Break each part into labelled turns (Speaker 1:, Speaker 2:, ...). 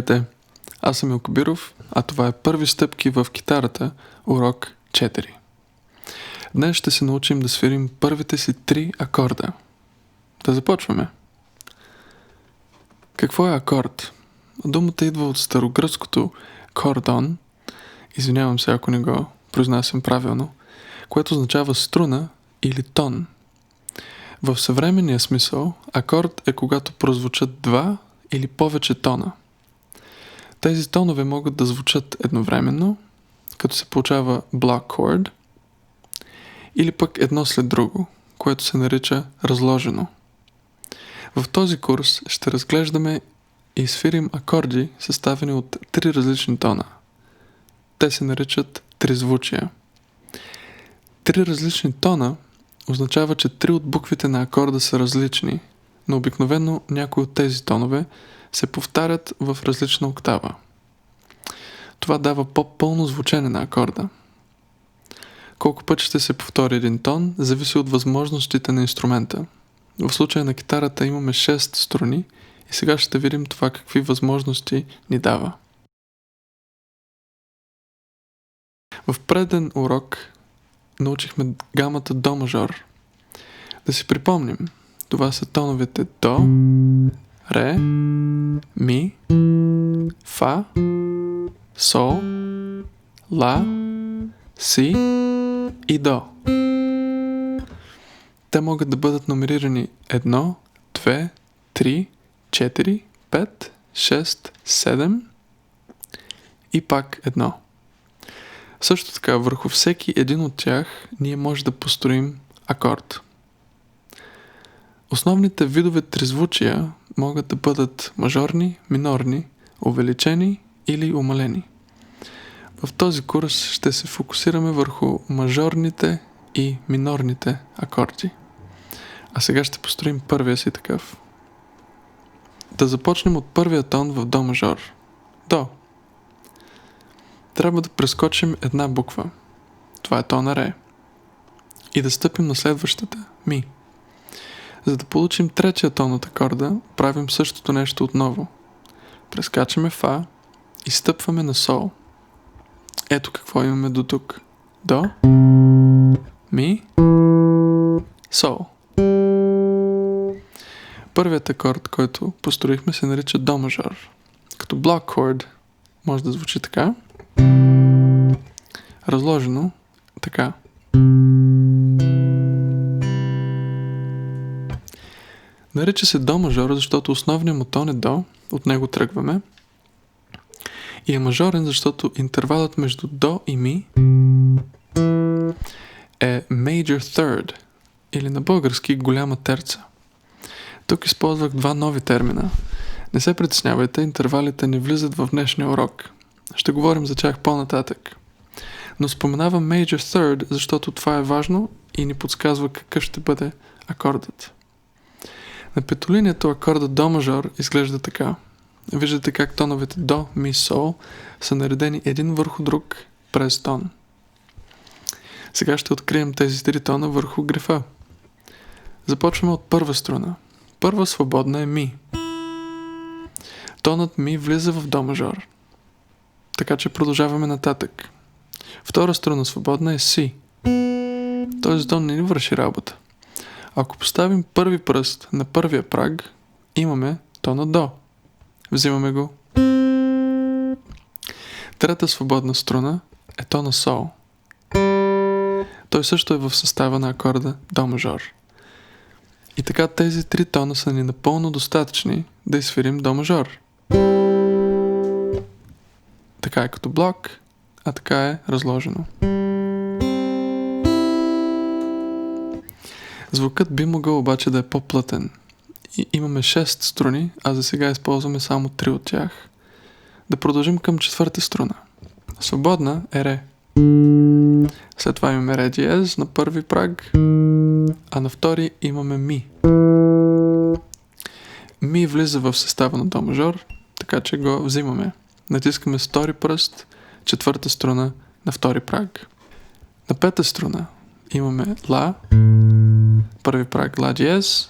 Speaker 1: Здравейте! Аз съм Илко Биров, а това е първи стъпки в китарата, урок 4. Днес ще се научим да свирим първите си 3 акорда. Да започваме. Какво е акорд? Думата идва от старогръцкото кордон, извинявам се ако не го произнасям правилно, което означава струна или тон. В съвременния смисъл, акорд е когато прозвучат 2 или повече тона. Тези тонове могат да звучат едновременно, като се получава block chord, или пък едно след друго, което се нарича разложено. В този курс ще разглеждаме и свирим акорди, съставени от 3 различни тона. Те се наричат тризвучия. 3 различни тона означава, че 3 от буквите на акорда са различни, но обикновено някои от тези тонове се повтарят в различна октава. Това дава по-пълно звучене на акорда. Колко пъти ще се повтори един тон, зависи от възможностите на инструмента. В случая на китарата имаме 6 струни и сега ще видим това какви възможности ни дава. В преден урок научихме гамата до мажор. Да си припомним, това са тоновете до, ре, ми, фа, сол, ла, си и до. Те могат да бъдат номерирани 1, 2, 3, 4, 5, 6, 7 и пак 1. Също така, върху всеки един от тях ние може да построим акорд. Основните видове тризвучия могат да бъдат мажорни, минорни, увеличени или умалени. В този курс ще се фокусираме върху мажорните и минорните акорди. А сега ще построим първия си такъв. Да започнем от първия тон в до мажор. До. Трябва да прескочим една буква. Това е тона ре. И да стъпим на следващата, ми. За да получим третия тон от акорда, правим същото нещо отново. Прескачаме фа и стъпваме на сол. Ето какво имаме до тук. До, ми, сол. Първият акорд, който построихме, се нарича до мажор. Като block chord може да звучи така. Разложено така. Нарича се до мажор, защото основният му тон е до, от него тръгваме. И е мажорен, защото интервалът между до и ми е major third, или на български голяма терца. Тук използвах 2 нови термина. Не се притеснявайте, интервалите не влизат в днешния урок. Ще говорим за тях по-нататък. Но споменавам major third, защото това е важно и ни подсказва какъв ще бъде акордът. На петолинията акорда до мажор изглежда така. Виждате как тоновете до, ми, сол са наредени един върху друг през тон. Сега ще открием тези 3 тона върху грифа. Започваме от първа струна. Първа свободна е ми. Тонът ми влиза в до мажор. Така че продължаваме нататък. Втора струна свободна е си. Този тон не ни върши работа. Ако поставим първи пръст на първия праг, имаме тона до. Взимаме го. Трета свободна струна е тона сол. Той също е в състава на акорда до мажор. И така тези 3 тона са ни напълно достатъчни да изсвирим до мажор. Така е като блок, а така е разложено. Звукът би могъл обаче да е по-плътен. И имаме 6 струни, а за сега използваме само 3 от тях. Да продължим към четвърта струна. Свободна е ре. След това имаме ре диез на първи праг, а на втори имаме ми. Ми влиза в състава на до мажор, така че го взимаме. Натискаме с втори пръст, четвърта струна на втори праг. На пета струна имаме ла, първи праг ла диез,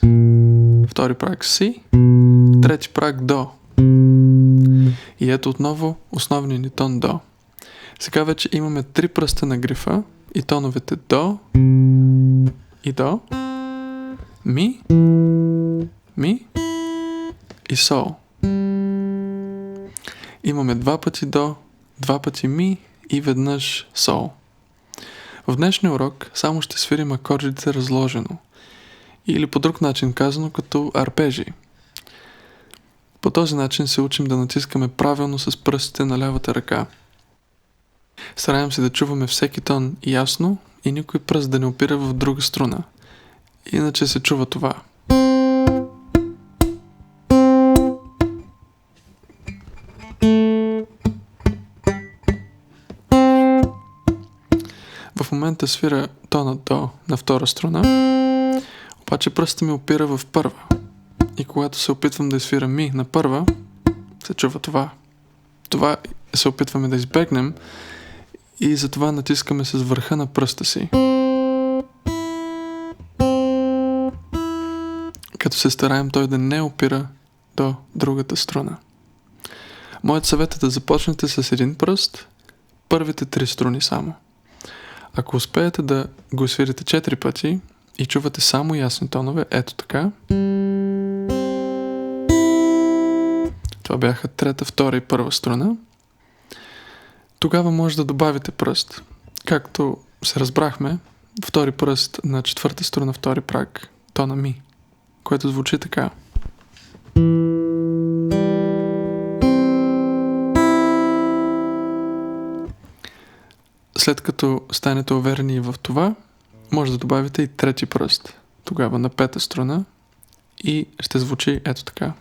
Speaker 1: втори праг си, трети праг до. И ето отново основният ни тон до. Сега вече имаме 3 пръста на грифа и тоновете до и до, ми, ми и сол. Имаме 2 пъти до, 2 пъти ми и веднъж сол. В днешния урок само ще свирим акордите разложено, или по друг начин казано като арпежи. По този начин се учим да натискаме правилно с пръстите на лявата ръка. Стараем се да чуваме всеки тон ясно и никой пръст да не опира в друга струна. Иначе се чува това. В момента свира тона до на втора струна, обаче пръстът ми опира в първа. И когато се опитвам да свира ми на първа, се чува това. Това се опитваме да избегнем и затова натискаме с върха на пръста си. Като се стараем той да не опира до другата струна. Моят съвет е да започнете с един пръст, първите 3 струни само. Ако успеете да го свирите 4 пъти и чувате само ясни тонове, ето така. Това бяха трета, втора и първа струна. Тогава може да добавите пръст. Както се разбрахме, втори пръст на четвърта струна, втори праг, тона ми, което звучи така. След като станете уверени в това, може да добавите и трети пръст. Тогава на пета струна и ще звучи ето така.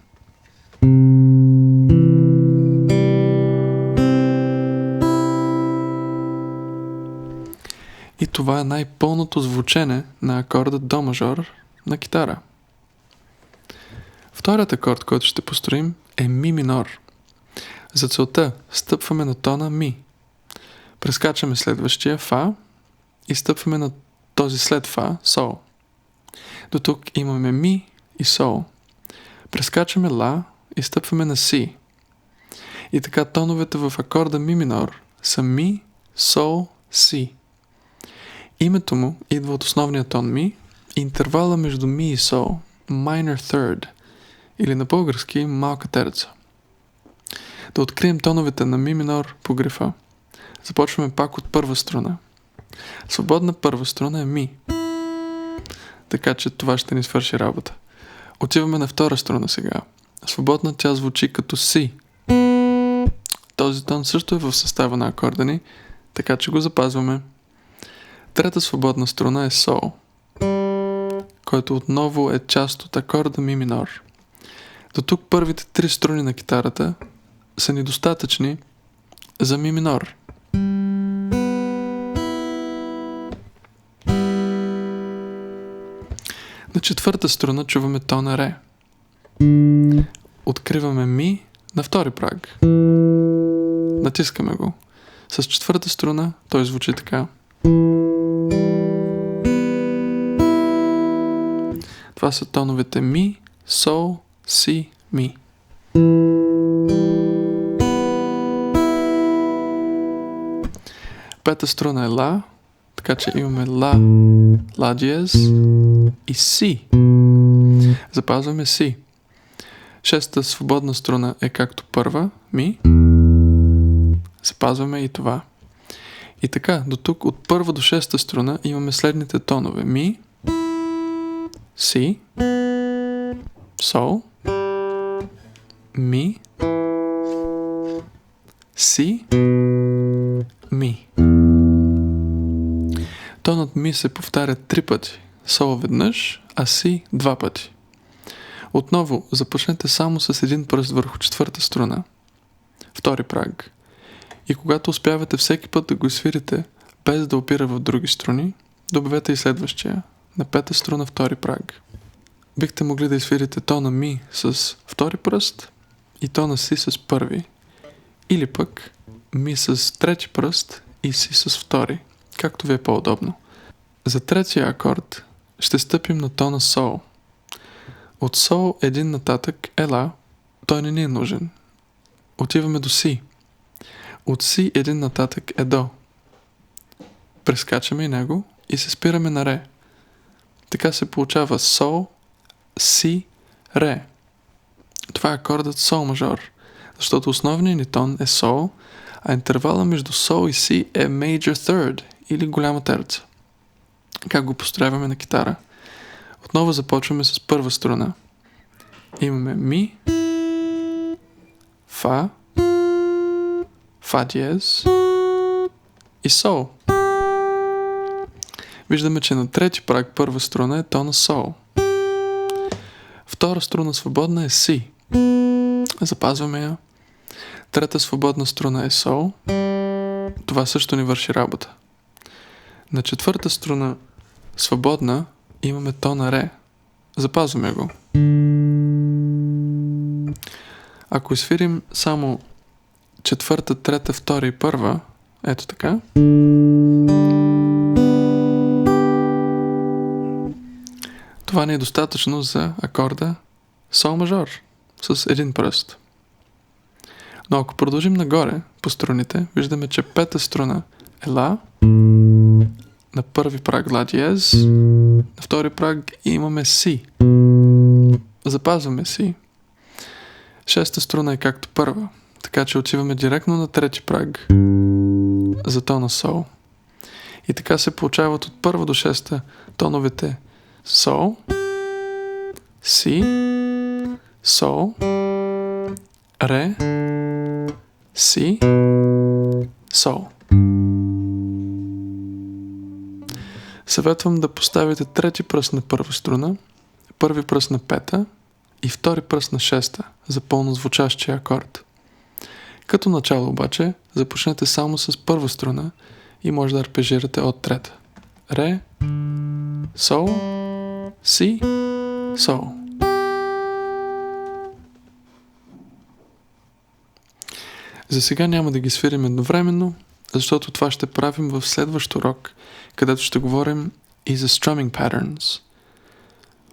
Speaker 1: И това е най-пълното звучене на акорда до мажор на китара. Вторият акорд, който ще построим, е ми минор. За целта стъпваме на тона ми. Прескачаме следващия фа и стъпваме на този след фа, сол. До тук имаме ми и сол. Прескачаме ла и стъпваме на си. И така тоновете в акорда ми минор са ми, сол, си. Името му идва от основния тон ми и интервала между ми и сол, minor third, или на български малка терца. Да открием тоновете на ми минор по грифа. Започваме пак от първа струна. Свободна първа струна е ми. Така че това ще ни свърши работа. Отиваме на втора струна сега. Свободна тя звучи като си. Този тон също е в състава на акорда ни, така че го запазваме. Трета свободна струна е сол, който отново е част от акорда ми минор. До тук първите 3 струни на китарата са ни достатъчни за ми минор. На четвърта струна чуваме тона ре. Откриваме ми на втори праг. Натискаме го. С четвърта струна той звучи така. Това са тоновете ми, сол, си, ми. Пета струна е ла, така че имаме ла, ла диез и си. Запазваме си. Шеста свободна струна е както първа, ми. Запазваме и това. И така, до тук от първа до шеста струна имаме следните тонове. Ми, си, сол, ми, си, ми. Тонът ми се повтаря 3 пъти, сол веднъж, а си 2 пъти. Отново започнете само с един пръст върху четвърта струна, втори праг. И когато успявате всеки път да го свирите, без да опира в други струни, добавете и следващия, на пета струна, втори праг. Бихте могли да изсвирите тона ми с втори пръст и тона си с първи. Или пък ми с трети пръст и си с втори, както ви е по-удобно. За третия акорд ще стъпим на тона сол. От сол един нататък е ла, той не ни е нужен. отиваме до Си. От Си един нататък е До. Прескачаме и него и се спираме на Ре. Така се получава Сол, Си, Ре. Това е акордът Сол мажор, защото основният ни тон е Сол, а интервала между Сол и Си е Major Third или голяма терца. Как го построяваме на китара? Отново започваме с първа струна. Имаме Ми, Фа, Фа диез и Сол. Виждаме, че на трети праг първа струна е тона Сол. Втора струна свободна е Си. Запазваме я. Трета свободна струна е Сол. Това също ни върши работа. На четвърта струна свободна имаме тона Ре. Запазваме го. Ако изсвирим само четвърта, трета, втора и първа, ето така, това ни е достатъчно за акорда Сол мажор с един пръст. Но ако продължим нагоре по струните, виждаме, че пета струна е Ла, на първи праг Ла диез, на втори праг имаме Си. Запазваме Си. Шеста струна е както първа, така че отиваме директно на трети праг за тона Сол. И така се получават от първа до шеста тоновете Сол, Си, Сол, Ре, Си, Сол. Съветвам да поставите трети пръст на първа струна, първи пръст на пета и втори пръст на шеста за пълно звучащия акорд. Като начало обаче започнете само с първа струна и може да арпежирате от трета. Ре, Сол, Си, Сол. За сега няма да ги свирим едновременно, защото това ще правим в следващ урок, където ще говорим и за strumming patterns.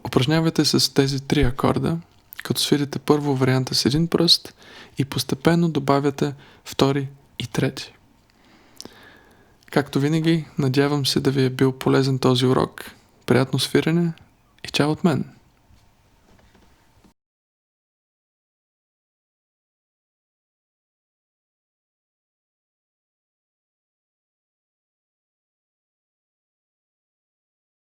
Speaker 1: Упражнявайте с тези три акорда, като свирите първо варианта с един пръст и постепенно добавяте втори и трети. Както винаги, надявам се да ви е бил полезен този урок. Приятно свирене и чао от мен!